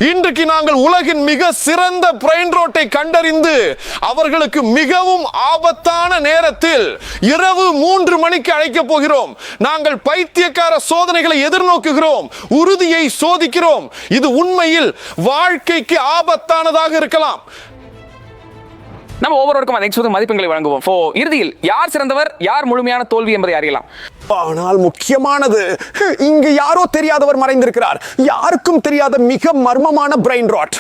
இன்றைக்கு நாங்கள் உலகின் மிக சிறந்த பிரெயின் ரோட்டை கண்டறிந்து அவர்களுக்கு மிகவும் ஆபத்தான நேரத்தில் இரவு 3 மணிக்கு அழைக்கப் போகிறோம். நாங்கள் பைத்தியக்கார சோதனைகளை எதிர்நோக்குகிறோம், உறுதியை சோதிக்கிறோம். இது உண்மையில் வாழ்க்கைக்கு ஆபத்தானதாக இருக்கலாம். நம்ம ஒவ்வொருவருக்கும் அதை மதிப்பெண்களை வழங்குவோம். இறுதியில் யார் சிறந்தவர், யார் முழுமையான தோல்வி என்பதை அறியலாம். ஆனால் முக்கியமானது, இங்கு யாரோ தெரியாதவர் மறைந்திருக்கிறார். யாருக்கும் தெரியாத மிக மர்மமான பிரெயின் ராட்.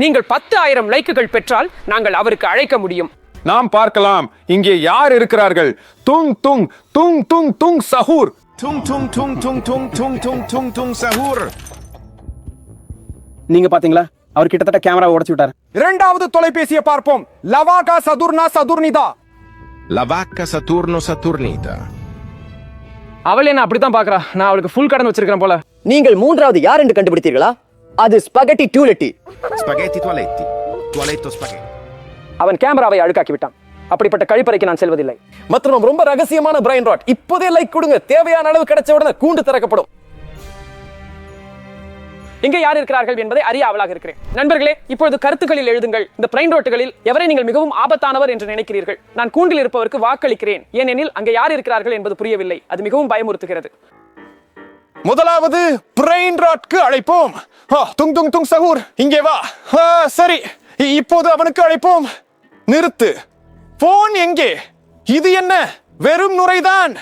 நீங்கள் 10,000 லைக்குகள் பெற்றால் நாங்கள் அவருக்கு அழைக்க முடியும். நாம் பார்க்கலாம் இங்கே யார் இருக்கிறார்கள். துங் துங் துங் துங் துங் சஹூர். துங் துங் துங் துங் துங் துங் துங் துங் துங் சஹூர். நீங்க பாத்தீங்களா, அவர் கிட்டத்தட்ட கேமரா உடைச்சு விட்டார். இரண்டாவது தொலைபேசியை பார்ப்போம். லவாகா சதுர்னா சதுர்னிதா. லவாக்கா சதுர்னோ சதுர்னிதா. அவள் என்ன அப்படித்தான் பாக்குறா. நான் அவளுக்கு ஃபுல் கடன் வச்சிருக்கேன் போல. நீங்கள் மூன்றாவது யார் என்று கண்டுபிடித்தீர்களா? அது ஸ்பகெட்டி டூலெட்டி. ஸ்பகெட்டி டுவலெட்டி. டுவலெட்டோ ஸ்பகெட்டி. அவன் கேமராவை அழுக்காக்கி விட்டான். அப்படிப்பட்ட கழிப்பறைக்கு நான் செல்வதில்லை. மற்றும் ரொம்ப ரகசியமான பிரெயின் ராட். இப்போதே லைக் கொடுங்க. தேவையான அளவு கிடைச்ச உடனே கூண்டு திறக்கப்படும். இங்கே யார் இருக்கிறார்கள் என்பதை அறிய ஆவலாக இருக்கிறேன். நண்பர்களே, இப்பொழுது கருத்துக்களில் எழுதுங்கள். இந்த பிரெயின் ரோட்டுகளில் எவரை நீங்கள் மிகவும் ஆபத்தானவர் என்று நினைக்கிறீர்கள்? நான் கூண்டில் இருப்பவருக்கு வாக்களிக்கிறேன். ஏனெனில் அங்கே யார் இருக்கிறார்கள் என்பது புரியவில்லை. அது மிகவும் பயமுறுத்துகிறது. முதலாவது பிரெயின் ராட்க்கு அழைப்போம். துங் துங் துங் சஹூர், இங்கே வா. சரி, இப்போது அவனுக்கு அழைப்போம். நிறுத்து. போன் எங்கே? இது என்ன? வெறும் நுரைதான்.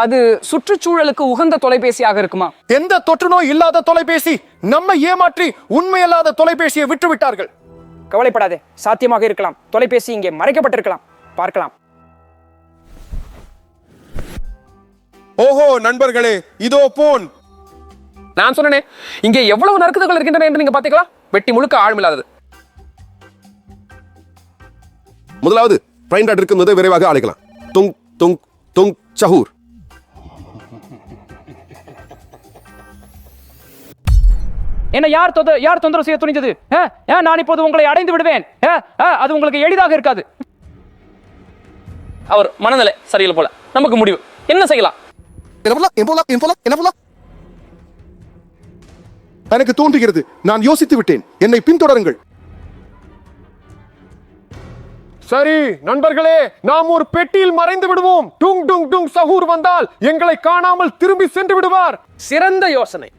அது சுற்றுச்சூழலுக்கு உகந்த தொலைபேசியாக இருக்குமா? எந்த தொற்று நோய் இல்லாத தொலைபேசி. நம்மை ஏமாற்றி உண்மையல்லாத தொலைபேசியை விட்டு விட்டார்கள். கவலைப்படாதே, சாத்தியமாக இருக்கலாம். தொலைபேசி இங்கே மறைக்கப்பட்டிருக்கலாம். பார்க்கலாம். ஓஹோ நண்பர்களே, இதோ போன். நான் சொன்னேனே, இங்கே எவ்வளவு நறுக்குதல்கள் இருக்கின்றன என்று நீங்க பாத்தீங்களா? வெட்டி முழுக்க ஆழமில்லாதது. முதலாவது பிரெயின் ராட் இருக்கும்போது விரைவாக அழைக்கலாம். துங் துங் துங் சஹூர். என்ன யார் தொந்தரவு செய்ய துணிந்தது? நான் இப்போது உங்களை அடைந்து விடுவேன். அது உங்களுக்கு எளிதாக இருக்காது. அவர் மனநிலை சரியில்லை போல. நமக்கு முடிவு என்ன செய்யலாம்? எனக்கு தோன்றுகிறது, நான் யோசித்து விட்டேன். என்னை பின்தொடருங்கள். சரி நண்பர்களே, நாம் ஒரு பெட்டியில் மறைந்து விடுவோம். டுங் டுங் டுங் சஹூர் வந்தால் எங்களை காணாமல் திரும்பி சென்று விடுவார். சிறந்த யோசனை.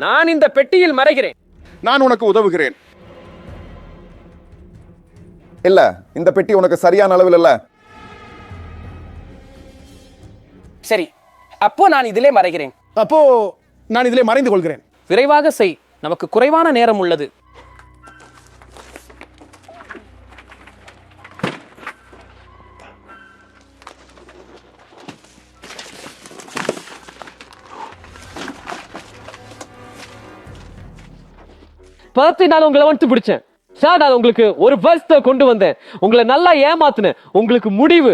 நான் இந்த பெட்டியில் மறைகிறேன். நான் உனக்கு உதவுகிறேன். இல்ல, இந்த பெட்டி உனக்கு சரியான அளவில் இல்ல. சரி, அப்போ நான் இதிலே மறைகிறேன். அப்போ நான் இதிலே மறைந்து கொள்கிறேன். விரைவாக செய், நமக்கு குறைவான நேரம் உள்ளது. நான் உங்களை வந்து பிடிச்சேன் சார். நான் உங்களுக்கு ஒரு பஸ்த கொண்டு வந்தேன். உங்களை நல்லா ஏமாத்துனேன். உங்களுக்கு முடிவு.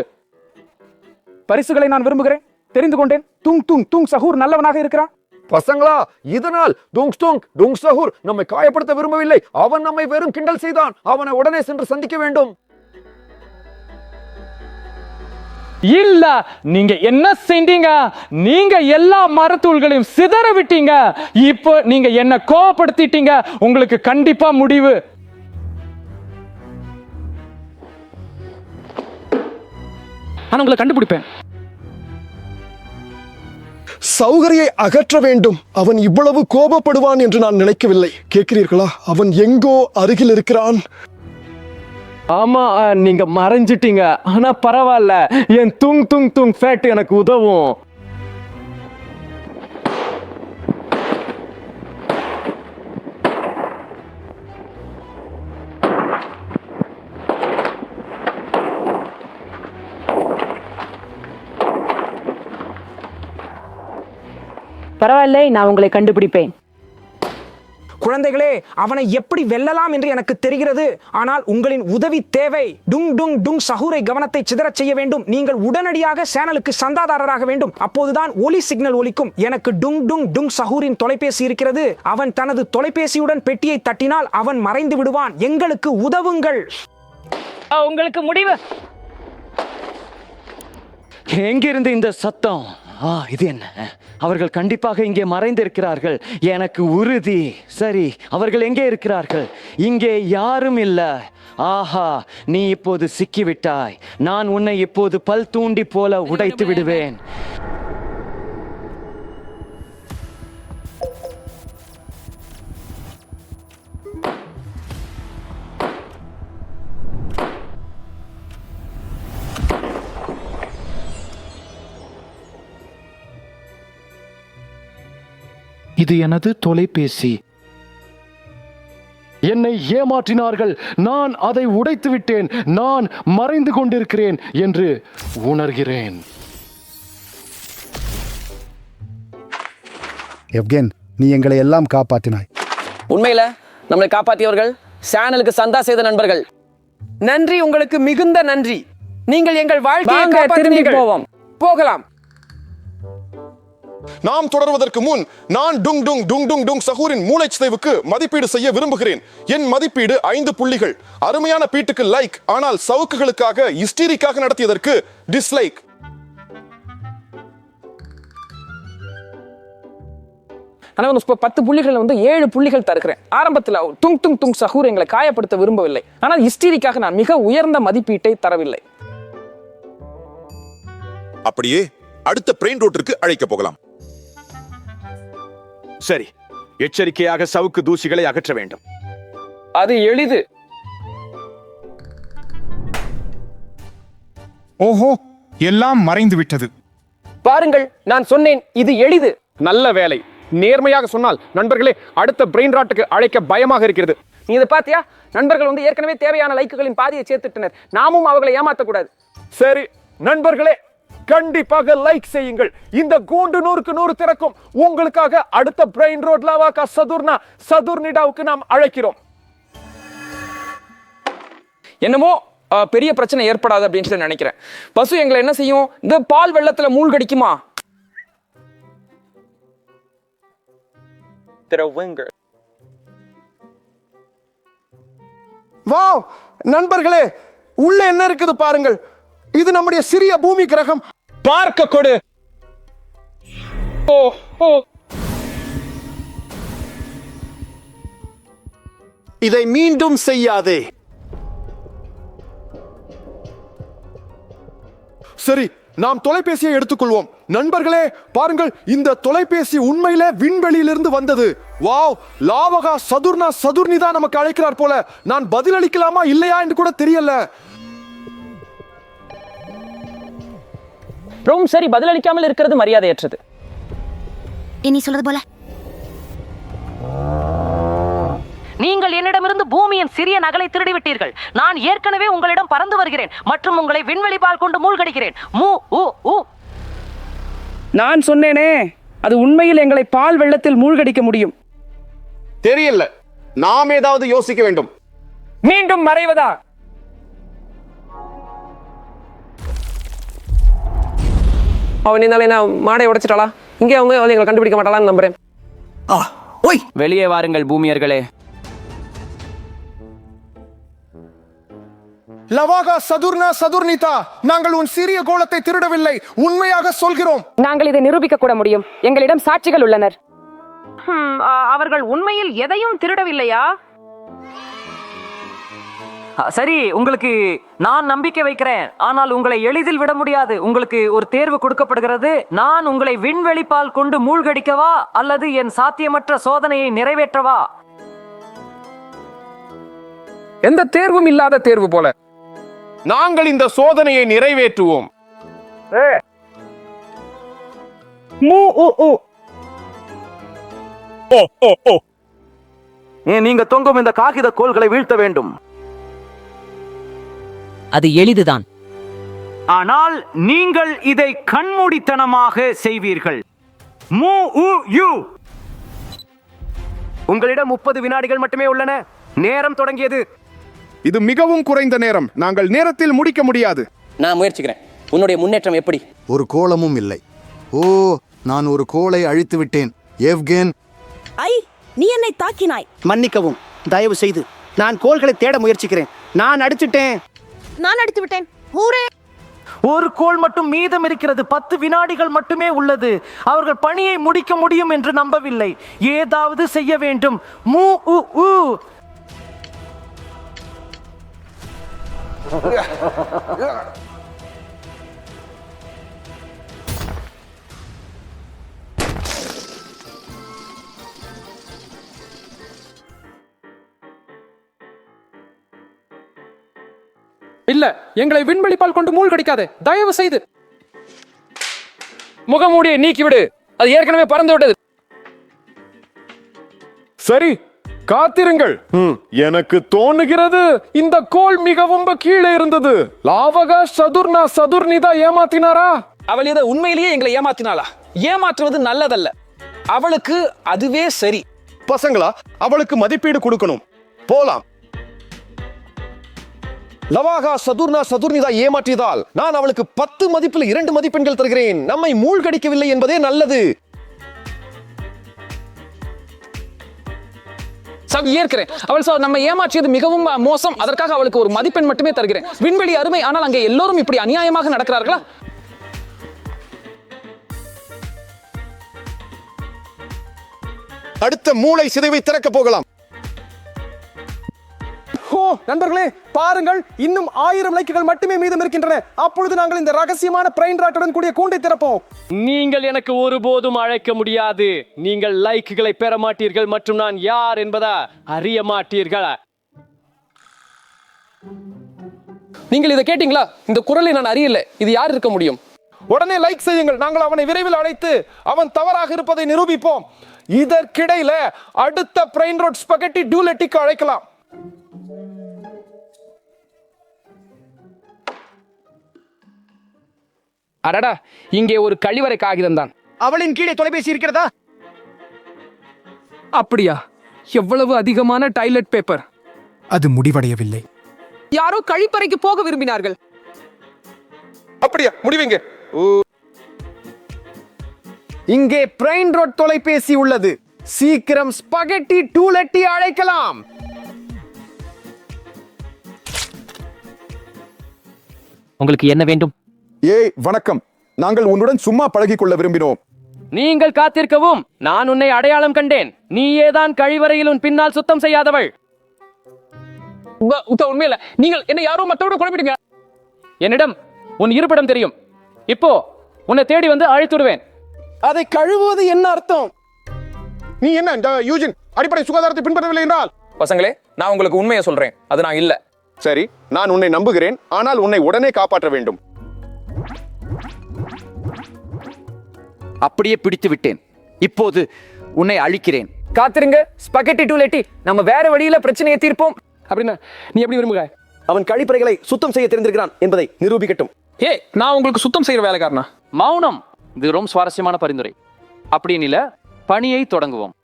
பரிசுகளை நான் விரும்புகிறேன். தெரிந்து கொண்டேன். துங் துங் துங் சஹூர் நல்லவனாக இருக்கிறான். பசங்களா, இதனால் துங் துங் துங் சஹூர் நம்மை காயப்படுத்த விரும்பவில்லை. அவன் நம்மை வெறும் கிண்டல் செய்தான். அவனை உடனே சென்று சந்திக்க வேண்டும். இல்ல, நீங்க என்ன செஞ்சீங்க? நீங்க எல்லா மரத்தூள்களையும் சிதற விட்டீங்க. இப்போ நீங்க என்ன கோபப்படுத்திட்டீங்க. உங்களுக்கு கண்டிப்பா முடிவு. நான் உங்களை கண்டுபிடிப்பேன். சௌகரியை அகற்ற வேண்டும். அவன் இவ்வளவு கோபப்படுவான் என்று நான் நினைக்கவில்லை. கேட்கிறீர்களா? அவன் எங்கோ அருகில் இருக்கிறான். ஆமா, நீங்க மறைஞ்சிட்டீங்க. ஆனா பரவாயில்ல, என் துங் துங் துங் ஃபேட் எனக்கு உதவும். பரவாயில்லை, நான் உங்களை கண்டுபிடிப்பேன். குழந்தைகளே, அவனை எப்படி வெல்லலாம் என்று எனக்கு தெரிகிறது. ஆனால் உங்களின் உதவி தேவை. டுங் டுங் டுங் சஹூரை கவனத்தை சிதறச் செய்ய வேண்டும். நீங்கள் உடனடியாக சேனலுக்கு சந்தாதாரராக வேண்டும். அப்போதுதான் ஒலி சிக்னல் ஒலிக்கும். எனக்கு டுங் டுங் டுங் சஹூரின் தொலைபேசி இருக்கிறது. அவன் தனது தொலைபேசியுடன் பெட்டியை தட்டினால் அவன் மறைந்து விடுவான். எங்களுக்கு உதவுங்கள். உங்களுக்கு முடிவு. எங்கிருந்து இந்த சத்தம்? இது என்ன? அவர்கள் கண்டிப்பாக இங்கே மறைந்திருக்கிறார்கள், எனக்கு உறுதி. சரி, அவர்கள் எங்கே இருக்கிறார்கள்? இங்கே யாரும் இல்ல. ஆஹா, நீ இப்போது சிக்கிவிட்டாய். நான் உன்னை இப்போது பல் தூண்டி போல உடைத்து விடுவேன். இது எனது தொலைபேசி. என்னை ஏமாற்றினார்கள், நான் அதை உடைத்து விட்டேன், நான் மறைந்து கொண்டிருக்கிறேன் என்று உணர்கிறேன். எவ்கேன், நீ எங்களை எல்லாம் காப்பாற்றினாய். உண்மையில நம்மளை காப்பாற்றியவர்கள் சேனலுக்கு சந்தா செய்த நண்பர்கள். நன்றி, உங்களுக்கு மிகுந்த நன்றி. நீங்கள் எங்கள் வாழ்க்கையை திரும்பி காப்பாற்றினீர்கள். போவோம். போகலாம். நாம் தொடர்வதற்கு முன் நான் டுங் டுங் டுங் டுங் டுங் சஹூரின் மூளைச்சிதைவுக்கு மதிப்பீடு செய்ய விரும்புகிறேன். என் மதிப்பீடு 5 புள்ளிகள். அருமையான பீட்டுக்கு லைக், ஆனால் சவுக்குகளுக்காக ஹிஸ்டீரிக்காக நடத்தியதற்கு டிஸ்லைக். ஆனா 10 புள்ளிகள் 7 புள்ளிகள் தருகிறேன். ஆரம்பத்தில் துங் துங் துங் சஹூர் எங்களை காயப்படுத்த விரும்பவில்லை, ஆனால் ஹிஸ்டீரிக்காக நான் மிக உயர்ந்த மதிப்பீட்டை தரவில்லை. அப்படியே அடுத்த பிரெயின் ரோட்டிற்கு அழைக்க போகலாம். சரி, எச்சரிக்கையாக சவுக்கு தூசிகளை அகற்ற வேண்டும். அது எளிது. ஓஹோ, எல்லாம் மறைந்து விட்டது. பாருங்கள், நான் சொன்னேன், இது எளிது. நல்ல வேலை. நேர்மையாக சொன்னால் நண்பர்களே, அடுத்த பிரெயின் ராட்டுக்கு அழைக்க பயமாக இருக்கிறது. நீ இதை பாத்தியா? நண்பர்கள் ஏற்கனவே தேவையான லைக்குகளின் பாதியை சேர்த்துட்டனர். நாமும் அவர்களை ஏமாத்தக்கூடாது. சரி நண்பர்களே, கண்டிப்பாக லைக் செய்யுங்கள். இந்த கூண்டு 100க்கு 100 திறக்கும். உங்களுக்காக அடுத்த பிரெயின் ரோட் லாவாக்கா சதுர்னிடாவுக்கு நாம் அழைக்கிறோம். என்னமோ பெரிய பிரச்சனை ஏற்படாது அப்படின்னு சொல்லி நினைக்கிறேன். பசு எங்களை என்ன செய்யும்? இந்த பால் வெள்ளத்துல மூழ்கடிக்குமா? வாவ் நண்பர்களே, உள்ள என்ன இருக்குது பாருங்கள். இது நம்முடைய சிறிய பூமி கிரகம். பார்க்க கொடு. இதை மீண்டும் செய்யாதே. சரி, நாம் தொலைபேசியை எடுத்துக்கொள்வோம். நண்பர்களே பாருங்கள், இந்த தொலைபேசி உண்மையிலே விண்வெளியிலிருந்து வந்தது. வாவ், லாவகா சதுர்னி தான் நமக்கு அழைக்கிறார் போல. நான் பதில் அளிக்கலாமா இல்லையா என்று கூட தெரியல. ரொம்ப சரி, பதிலளிக்காமல் இருக்கிறது மரியாதையற்றது. நீ சொல்றது போல. நீங்கள் என்னிடமிருந்து பூமியின் சிறிய நகலை திருடிவிட்டீர்கள். நான் ஏற்கனவே உங்களிடம் பறந்து வருகிறேன் மற்றும் உங்களை விண்வெளி பால் கொண்டு மூழ்கடிக்கிறேன். நான் சொன்னேனே, அது உண்மையில் எங்களை பால் வெள்ளத்தில் மூழ்கடிக்க முடியும். தெரியல, நாம் ஏதாவது யோசிக்க வேண்டும். மீண்டும் மறைவதா? அவன் என்ன மாடை உடைச்சிட்டாளா? இங்கே அவங்க எங்களை கண்டுபிடிக்க மாட்டாளான்னு நம்புறேன். வெளியே வாருங்கள் பூமியர்களே. லவாகா சதுர்னிதா, நாங்கள் உன் சிறிய கோலத்தை திருடவில்லை, உண்மையாக சொல்கிறோம். நாங்கள் இதை நிரூபிக்க கூட முடியும். எங்களிடம் சாட்சிகள் உள்ளனர். அவர்கள் உண்மையில் எதையும் திருடவில்லையா? சரி, உங்களுக்கு நான் நம்பிக்கை வைக்கிறேன், ஆனால் உங்களை எளிதில் விட முடியாது. உங்களுக்கு ஒரு தேர்வு கொடுக்கப்படுகிறது. நான் உங்களை விண்வெளி பால் கொண்டு மூழ்கடிக்கவா அல்லது என் சாத்தியமற்ற சோதனையை நிறைவேற்றவா? எந்த தேர்வும் இல்லாத தேர்வு போல. நாங்கள் இந்த சோதனையை நிறைவேற்றுவோம். நீங்க தொங்கும் இந்த காகித கோள்களை வீழ்த்த வேண்டும். அது எளிதுதான். ஆனால் நீங்கள் இதை கண்மூடித்தனமாக செய்வீர்கள். உங்களிடம் 30 வினாடிகள் மட்டுமே உள்ளன. நேரம் தொடங்கியது. இது மிகவும் குறைந்த நேரம். நாங்கள் நேரத்தில் முடிக்க முடியாது. நான் முயற்சிக்கிறேன். உன்னுடைய முன்னேற்றம் எப்படி? ஒரு கோலமும் இல்லை. ஓ, நான் ஒரு கோளை அழித்து விட்டேன். எவ்கேன், நீ என்னை தாக்கினாய். மன்னிக்கவும், தயவு செய்து. நான் கோள்களை தேட முயற்சிக்கிறேன். நான் அடித்து விட்டேன். ஒரு கோல் மட்டும் மீதம் இருக்கிறது. 10 வினாடிகள் மட்டுமே உள்ளது. அவர்கள் பணியை முடிக்க முடியும் என்று நம்பவில்லை. ஏதாவது செய்ய வேண்டும். மூ உ உ. இல்ல, எங்களை விண்வெளிப்பால் கொண்டு மூழ்கடிக்காதே, தயவு செய்து. முகமூடியை நீக்கிவிடு, அது ஏற்கனவே பறந்து விட்டது. சரி, காத்திருங்கள். எனக்கு தோணுகிறது இந்த கோல் மிகவும் கீழே இருந்தது. லாவகா சதுர்னிதா ஏமாத்தினாரா? அவள் இதை உண்மையிலேயே எங்களை ஏமாத்தினாளா? ஏமாற்றுவது நல்லதல்ல. அவளுக்கு அதுவே சரி. பசங்களா, அவளுக்கு மதிப்பீடு கொடுக்கணும். போலாம். லவாகா சதுர்னிதா ஏமாற்றியதால் நான் அவளுக்கு 10 மதிப்பில் 2 மதிப்பெண்கள் தருகிறேன். நம்மை மூழ்கடிக்கவில்லை என்பதே நல்லது. ஏற்கிறேன். அவள் நம்ம ஏமாற்றியது மிகவும் மோசம். அதற்காக அவளுக்கு ஒரு மதிப்பெண் மட்டுமே தருகிறேன். விண்வெளி அருமை, ஆனால் அங்கே எல்லோரும் இப்படி அநியாயமாக நடக்கிறார்களா? அடுத்த மூளை சிதைவை திறக்க போகலாம். நண்பர்களே, பாருங்கள், இன்னும் 1000 லைக்குகள் மட்டுமே மீதம் இருக்கின்றன. அப்பொழுது நாங்கள் இந்த ரகசியமான பிரைன் ராட்டுடன் கூடிய கூண்டை திறப்போம். நீங்கள் எனக்கு ஒருபோதும் அழைக்க முடியாது. நீங்கள் லைக்குகளை பெற மாட்டீர்கள் மற்றும் நான் யார் என்பதா அறிய மாட்டீர்கள். நீங்கள் இதை கேட்டீங்களா? இந்த குரலை நான் அறியல. இது யார் இருக்க முடியும்? உடனே லைக் செய்யுங்கள். நாங்கள் அவனை விரைவில் அழைத்து அவன் தவறாக இருப்பதை நிரூபிப்போம். இதற்கிடையில அடுத்த பிரைன் ரோட் ஸ்பகெட்டி டூலெட்டிக்கு அழைக்கலாம். அடடா, இங்கே ஒரு கழிவறை காகிதம் தான். அவளின் கீழே தொலைபேசி இருக்கிறதா? அப்படியா? எவ்வளவு அதிகமான டாய்லெட் பேப்பர். அது முடிவடையவில்லை. யாரோ கழிப்பறைக்கு போக விரும்பினார்கள். அப்படியா? முடிவீங்க. இங்கே பிரைன் ரோட் தொலைபேசி உள்ளது. சீக்கிரம் ஸ்பகெட்டி டூலெட்டி அழைக்கலாம். உங்களுக்கு என்ன வேண்டும்? ஏய், வணக்கம். நாங்கள் உன்னுடன் சும்மா பழகிக் கொள்ள விரும்பினோம். நீங்கள் காத்திருக்கவும். நான் உன்னை அடையாளம் கண்டேன். நீயேதான் கழிவறையில் உன் பின்னால் சுத்தம் செய்யாதவள். உண்மையில நீங்கள் என்ன யாரோ மற்றவரோட குழப்பிடுங்க. என்னிடம் உன் இருப்பிடம் தெரியும். இப்போ உன்னை தேடி வந்து அழைத்துடுவேன். அதை கழுவுவது என்ன அர்த்தம்? நீ என்ன இந்த யூஜின் அடிப்படை சுகாதாரத்தை பின்பற்றவில்லை என்றால்? பசங்களே, நான் உங்களுக்கு உண்மையை சொல்றேன். அது நான் இல்ல. சரி, நான் உன்னை நம்புகிறேன். ஆனால் உன்னை உடனே காப்பாற்ற வேண்டும். அப்படியே பிடித்து விட்டேன். இப்போது உன்னை அழிக்கிறேன். காத்திருங்க ஸ்பகெட்டி டூலெட்டி, நம்ம வேற வழியில பிரச்சனையை தீர்ப்போம். அப்படின்னா நீ எப்படி விரும்புக? அவன் கழிப்பறைகளை சுத்தம் செய்ய தெரிந்திருக்கிறான் என்பதை நிரூபிக்கட்டும். ஏய், நான் உங்களுக்கு சுத்தம் செய்யற வேலைக்காரனா? மௌனம். இது ரொம்ப சுவாரஸ்யமான பரிந்துரை. அப்படின்னு இல்ல, பணியை தொடங்குவோம்.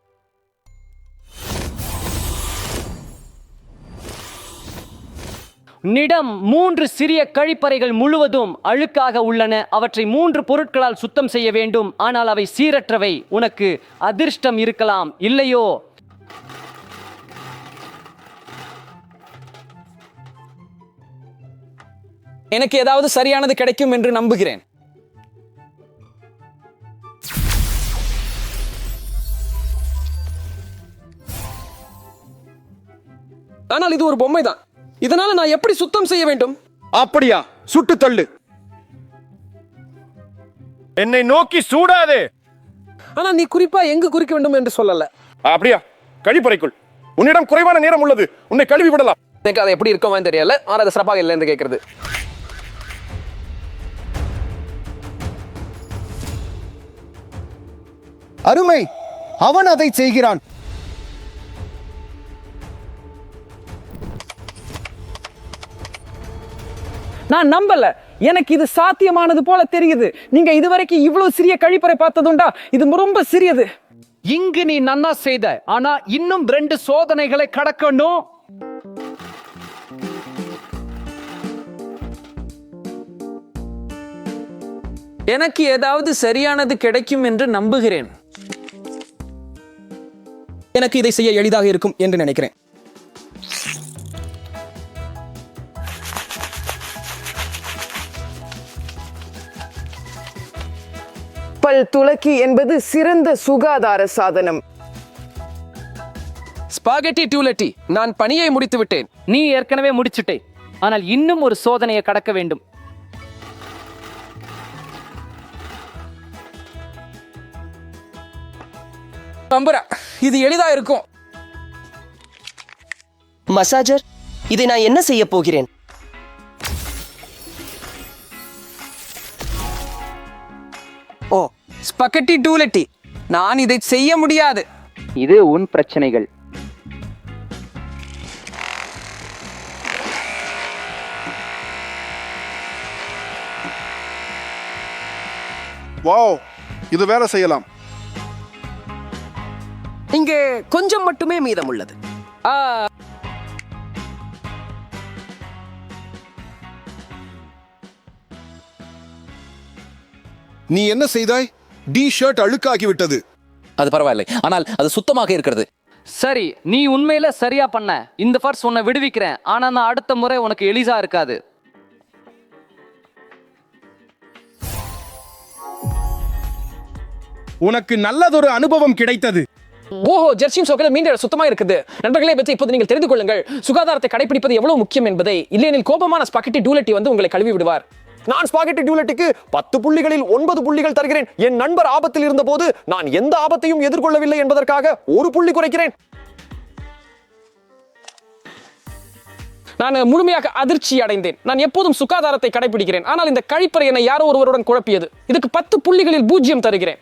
உன்னிடம் 3 சிறிய கழிப்பறைகள் முழுவதும் அழுக்காக உள்ளன. அவற்றை 3 பொருட்களால் சுத்தம் செய்ய வேண்டும். ஆனால் அவை சீரற்றவை. உனக்கு அதிர்ஷ்டம் இருக்கலாம், இல்லையோ? எனக்கு ஏதாவது சரியானது கிடைக்கும் என்று நம்புகிறேன். ஆனால் இது ஒரு பொம்மை தான். இதனால நான் எப்படி சுத்தம் செய்ய வேண்டும்? அப்படியா? சுட்டு தள்ளு. என்னை நோக்கி சூடாதே. ஆனா நீ குறிப்பா எங்கு குறிக்க வேண்டும் என்று சொல்லல. அப்படியா? கழிப்பறைக்குள். உன்னிடம் குறைவான நேரம் உள்ளது. உன்னை கழுவி விடலாம். எனக்கு அது எப்படி இருக்கோமே தெரியல. ஆனால் அது சிறப்பாக இல்லை என்று கேட்கிறது. அருமை, அவன் அதை செய்கிறான். நான் நம்பல. எனக்கு இது சாத்தியமானது போல தெரியுது. நீங்க இதுவரைக்கும் இவ்வளவு சிறிய கழிப்பறை பார்த்ததுண்டா? இது ரொம்ப சிறியது. இங்கு நீ நன்னா செய்த. ஆனா இன்னும் 2 சோதனைகளை கடக்கணும். எனக்கு ஏதாவது சரியானது கிடைக்கும் என்று நம்புகிறேன். எனக்கு இதை செய்ய எளிதாக இருக்கும் என்று நினைக்கிறேன். பல் துலக்கி என்பது சிறந்த சுகாதார சாதனம். ஸ்பாகெட்டி டூலெட்டி, நான் பணியை முடித்து விட்டேன். நீ ஏற்கனவே முடிச்சுட்டே, ஆனால் இன்னும் ஒரு சோதனையை கடக்க வேண்டும். நம்புறேன், இது எளிதா இருக்கும். மசாஜர், இதை நான் என்ன செய்ய போகிறேன்? ஓ, ஸ்பாகெட்டி டூலெட்டி, நான் இதை செய்ய முடியாது. இது உன் பிரச்சனைகள். வாவ், இது வேலை செய்யலாம். இங்கே கொஞ்சம் மட்டுமே மீதம் உள்ளது. நீ என்ன செய்தாய்? டி ஷர்ட் அழுக்காகிவிட்டது. அது பரவாயில்லை, ஆனால் அது சுத்தமாக இருக்கிறது. சரி, நீ உண்மையில சரியா பண்ண. இந்த ஃபர்ஸ்ட் உன்னை விடுவிக்கிறேன், ஆனா நான் அடுத்த முறை உனக்கு எளிதா இருக்காது. உனக்கு நல்லதொரு அனுபவம் கிடைத்தது. ஓஹோ, ஜெர்சியும் சோக்கல மீண்டும் சுத்தமா இருக்குது. நண்பர்களே, பற்றி இப்போது நீங்கள் தெரிந்து கொள்ளுங்கள், சுகாதாரத்தை கடைபிடிப்பது எவ்வளவு முக்கியம் என்பதை. இல்லையெனில் கோபமான ஸ்பாகெட்டி டூலெட்டி வந்து உங்களை கழுவி விடுவார். நான் ஸ்பாகெட்டி டூலெட்டிக்கு 10 புள்ளிகளில் 9 புள்ளிகள் தருகிறேன். என் நண்பர் ஆபத்தில் இருந்தபோது நான் எந்த ஆபத்தையும் எதிர்கொள்ளவில்லை என்பதற்காக 1 புள்ளி குறைக்கிறேன். நான் முழுமையாக அதிர்ச்சி அடைந்தேன். நான் எப்போதும் சுகாதாரத்தை கடைபிடிக்கிறேன், ஆனால் இந்த கழிப்பறை என்னை யாரோ ஒருவருடன் குழப்பியது. இதுக்கு 10 புள்ளிகளில் 0 தருகிறேன்.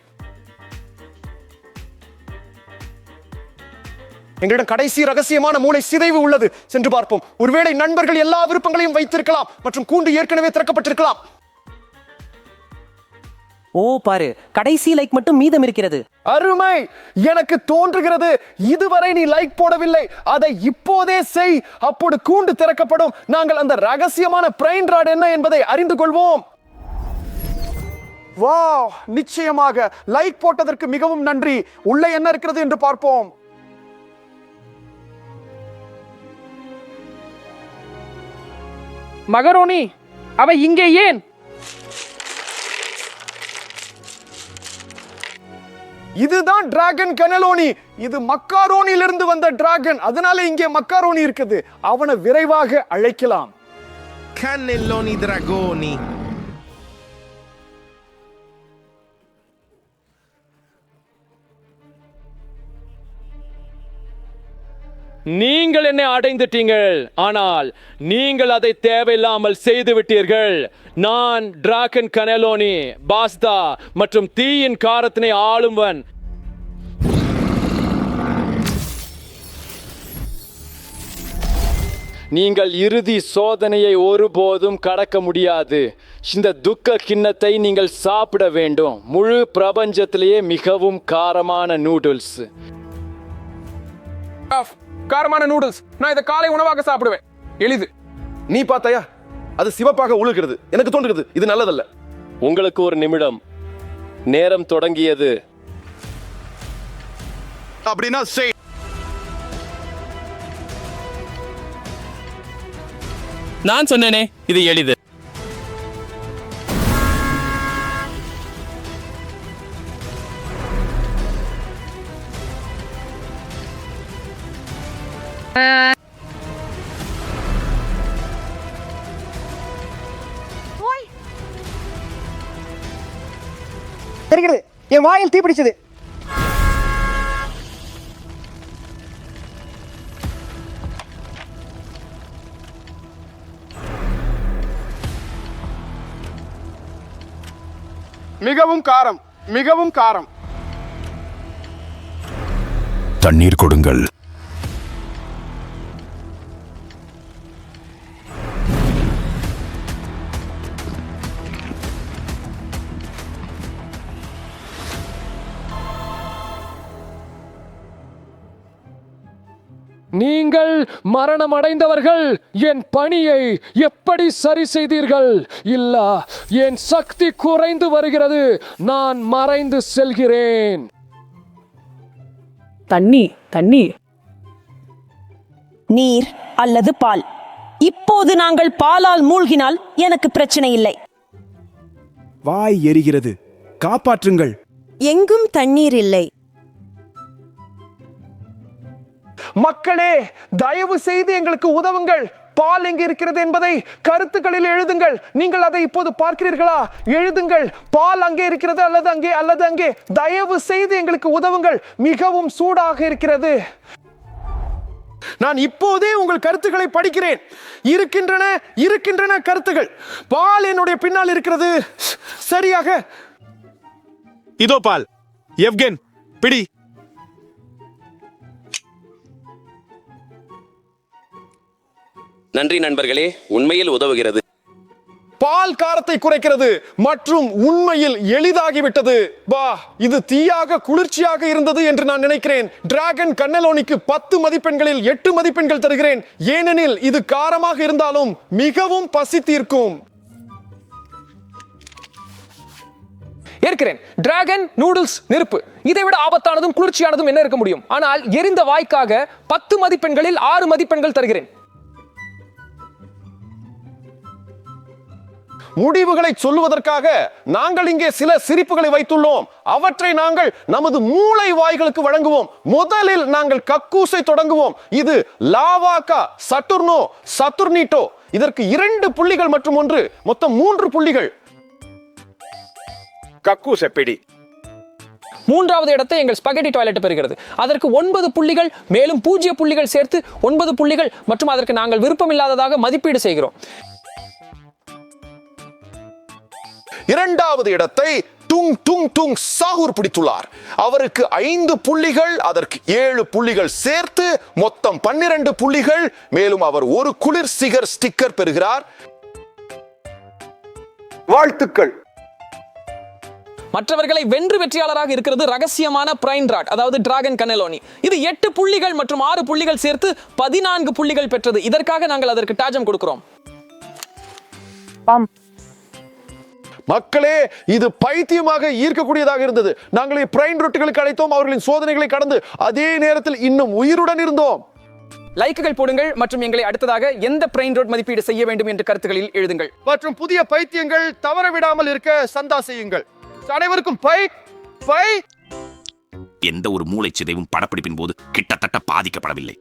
எங்களிடம் கடைசி ரகசியமான மூளை சிதைவு உள்ளது. சென்று பார்ப்போம். ஒருவேளை நண்பர்கள் எல்லா விருப்பங்களையும் வைத்திருக்கலாம் மற்றும் கூண்டு ஏற்கனவே திறக்கப்பட்டிருக்கலாம். ஓ பாரு, கடைசி லைக் மட்டும் மீதம் இருக்கிறது. அருமை. எனக்கு தோன்றுகிறது இதுவரை நீ லைக் போடவில்லை. அதை இப்போதே செய். அப்போது கூண்டு திறக்கப்படும். நாங்கள் அந்த ரகசியமான பிரைன் ராட் என்ன என்பதை அறிந்து கொள்வோம். வாவ், நிச்சயமாக லைக் போட்டதற்கு மிகவும் நன்றி. உள்ளே என்ன இருக்கிறது என்று பார்ப்போம். மகரோனி, அவை இங்கே ஏன்? இதுதான் டிராகன் கனலோனி. இது மக்காரோனிலிருந்து வந்த டிராகன். அதனால இங்கே மக்காரோனி இருக்குது. அவனை விரைவாக அழைக்கலாம். கன்னெல்லோனி டிராகோனி. நீங்கள் என்னை அடைந்துட்டீங்கள், ஆனால் நீங்கள் அதை தேவையில்லாமல் செய்து விட்டீர்கள். நான் டிராகன் கனலோனி, பாஸ்தா மற்றும் தீயின் காரத்தினை ஆளும்வன். நீங்கள் இறுதி சோதனையை ஒருபோதும் கடக்க முடியாது. இந்த துக்க கிண்ணத்தை நீங்கள் சாப்பிட வேண்டும். முழு பிரபஞ்சத்திலேயே மிகவும் காரமான நூடுல்ஸ். காரமான நூடுல்ஸ். நான் இதை காலை உணவாக சாப்பிடுவேன். எளிது. நீ பார்த்தாயா? அது சிவப்பாக உழுகிறது. எனக்கு தோன்றுகிறது இது நல்லதல்ல. உங்களுக்கு ஒரு நிமிடம். நேரம் தொடங்கியது. அப்படின்னா செய். நான் சொன்னேனே, இது எளிது. தெரிகிறது, என் வாயில் தீப்பிடிச்சது. மிகவும் காரம், மிகவும் காரம். தண்ணீர் கொடுங்கள். நீங்கள் மரணம் அடைந்தவர்கள் என் பணியை எப்படி சரி செய்தீர்கள்? இல்ல, என் சக்தி குறைந்து வருகிறது. நான் மறைந்து செல்கிறேன். தண்ணீர் நீர் அல்லது பால். இப்போது நாங்கள் பாலால் மூழ்கினால் எனக்கு பிரச்சனை இல்லை. வாய் எரிகிறது. காப்பாற்றுங்கள். எங்கும் தண்ணீர் இல்லை. மக்களே, தயவு செய்து எங்களுக்கு உதவுங்கள். பால் எங்கே இருக்கிறது என்பதை கருத்துக்களில் எழுதுங்கள். நீங்கள் அதை இப்போது பார்க்கிறீர்களா? எழுதுங்கள். பால் அங்கே இருக்கிறது அல்லது அங்கே அல்லது அங்கே. தயவு செய்து எங்களுக்கு உதவுங்கள். மிகவும் சூடாக இருக்கிறது. நான் இப்போதே உங்கள் கருத்துக்களை படிக்கிறேன். இருக்கின்றன கருத்துகள். பால் என்னுடைய பின்னால் இருக்கிறது. சரியாக. இதோ பால். எவ்கென், பிடி. நன்றி நண்பர்களே, உண்மையில் உதவுகிறது. பால் காரத்தை குறைக்கிறது மற்றும் உண்மையில் எளிதாகிவிட்டது. இது தீயாக குளிர்ச்சியாக இருந்தது என்று நான் நினைக்கிறேன். டிராகன் கன்னலோனிக்கு 10 மதிப்பெண்களில் 8 மதிப்பெண்கள் தருகிறேன். ஏனெனில் இது காரமாக இருந்தாலும் மிகவும் பசி தீர்க்கும். ஏற்கிறேன். டிராகன் நூடுல்ஸ் நெருப்பு. இதை விட ஆபத்தானதும் குளிர்ச்சியானதும் என்ன இருக்க முடியும்? ஆனால் எரிந்த வாய்க்காக 10 மதிப்பெண்களில் 6 மதிப்பெண்கள் தருகிறேன். முடிவுகளை சொல்லுவதற்காக நாங்கள் இங்கே சில சிரிப்புகளை வைத்துள்ளோம். அவற்றை நாங்கள் நமது மூளை வாய்களுக்கு வழங்குவோம். முதலில் நாங்கள் கக்கூசை தொடங்குவோம். இது லாவாகா சட்டுர்னோ சத்துர்னிட்டோ. இதற்கு 2 புள்ளிகள் மற்றும் 1, மொத்தம் 3 புள்ளிகள். கக்கூசை பிடி. 3வது இடத்தை எங்கள் ஸ்பகெட்டி டாய்லெட் பெறுகிறது. அதற்கு 9 புள்ளிகள், மேலும் 0 புள்ளிகள் சேர்த்து 9 புள்ளிகள் மற்றும் அதற்கு நாங்கள் விருப்பமில்லாததாக மதிப்பீடு செய்கிறோம். 2வது இடத்தை டுங் டுங் டுங் சாகூர் பிடித்துள்ளார். அவருக்கு 5 புள்ளிகள், அதற்கு 7 புள்ளிகள் சேர்த்து மொத்தம் 12 புள்ளிகள். மேலும் அவர் ஒரு குளிர் சிகர் ஸ்டிக்கர் பெறுகிறார். வாழ்த்துக்கள். மற்றவர்களை வென்று வெற்றியாளராக இருக்கிறது ரகசியமான பிரைன் ராட், அதாவது டிராகன் கனெலோனி. இது 8 புள்ளிகள் மற்றும் 6 புள்ளிகள் சேர்த்து 14 புள்ளிகள் பெற்றது. இதற்காக நாங்கள் அதற்கு டாஜம் கொடுக்கிறோம். மக்களே, இது பைத்தியமாக ஈர்க்கக்கூடியதாக இருந்தது. நாங்கள் பிரைன் ரொட்டிகளுக்கு அழைத்தோம். அவர்களின் சோதனைகளை கடந்து அதே நேரத்தில் இன்னும் உயிருடன் இருந்தோம். லைக்குகள் போடுங்கள் மற்றும் எங்களை அடுத்ததாக எந்த பிரைன் ரோட் மதிப்பீடு செய்ய வேண்டும் என்று கருத்துக்களில் எழுதுங்கள். மற்றும் புதிய பைத்தியங்கள் தவற விடாமல் இருக்க சந்தா செய்யுங்கள். அனைவருக்கும் பை. எந்த ஒரு மூளை சிதைவும் படப்பிடிப்பின் போது கிட்டத்தட்ட பாதிக்கப்படவில்லை.